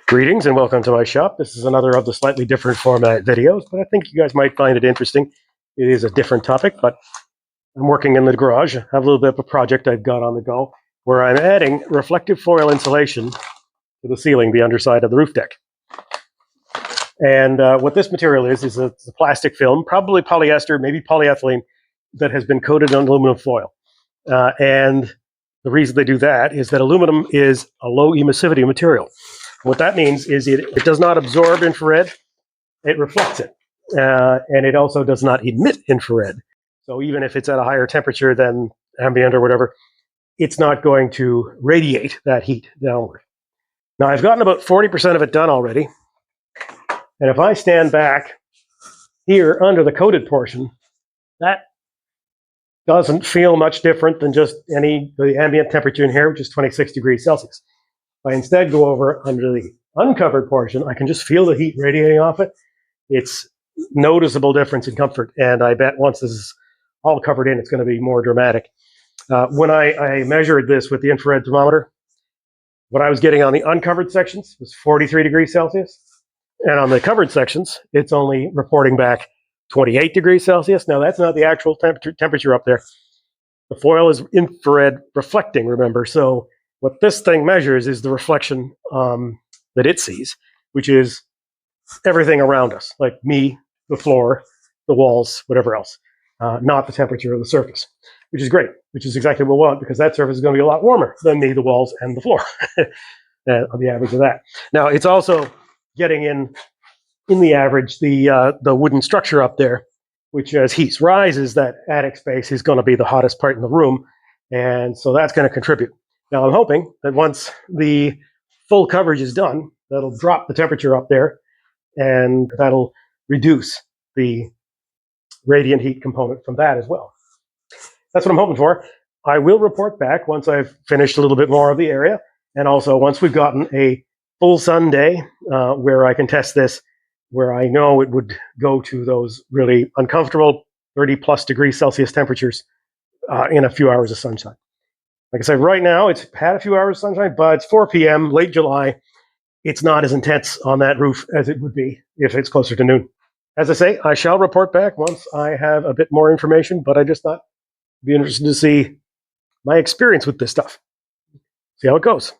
Greetings and welcome to my shop. This is another of the slightly different format videos, but I think you guys might find it interesting. It is a different topic, but I'm working in the garage. I have a little bit of a project I've got on the go where I'm adding reflective foil insulation to the ceiling, the underside of the roof deck. And what this material is a plastic film, probably polyester, maybe polyethylene, that has been coated in aluminum foil. And the reason they do that is that aluminum is a low emissivity material. What that means is it does not absorb infrared, it reflects it. And it also does not emit infrared. So even if it's at a higher temperature than ambient or whatever, it's not going to radiate that heat downward. Now I've gotten about 40% of it done already. And if I stand back here under the coated portion, that doesn't feel much different than just the ambient temperature in here, which is 26 degrees Celsius. If I instead go over under the uncovered portion, I can just feel the heat radiating off it. It's noticeable difference in comfort. And I bet once this is all covered in, it's going to be more dramatic. When I measured this with the infrared thermometer, what I was getting on the uncovered sections was 43 degrees Celsius. And on the covered sections, it's only reporting back 28 degrees Celsius. Now, that's not the actual temperature up there. The foil is infrared reflecting, remember. So what this thing measures is the reflection that it sees, which is everything around us, like me, the floor, the walls, whatever else, not the temperature of the surface, which is great, which is exactly what we want, because that surface is going to be a lot warmer than me, the walls, and the floor, on the average of that. Now, it's also getting in the average, the wooden structure up there, which as heat rises, that attic space is going to be the hottest part in the room, and so that's going to contribute. Now, I'm hoping that once the full coverage is done, that'll drop the temperature up there, and that'll reduce the radiant heat component from that as well. That's what I'm hoping for. I will report back once I've finished a little bit more of the area, and also once we've gotten a full sun day where I can test this, where I know it would go to those really uncomfortable 30 plus degrees Celsius temperatures in a few hours of sunshine. Like I said, right now it's had a few hours of sunshine, but it's 4 p.m., late July. It's not as intense on that roof as it would be if it's closer to noon. As I say, I shall report back once I have a bit more information, but I just thought it'd be interesting to see my experience with this stuff. See how it goes.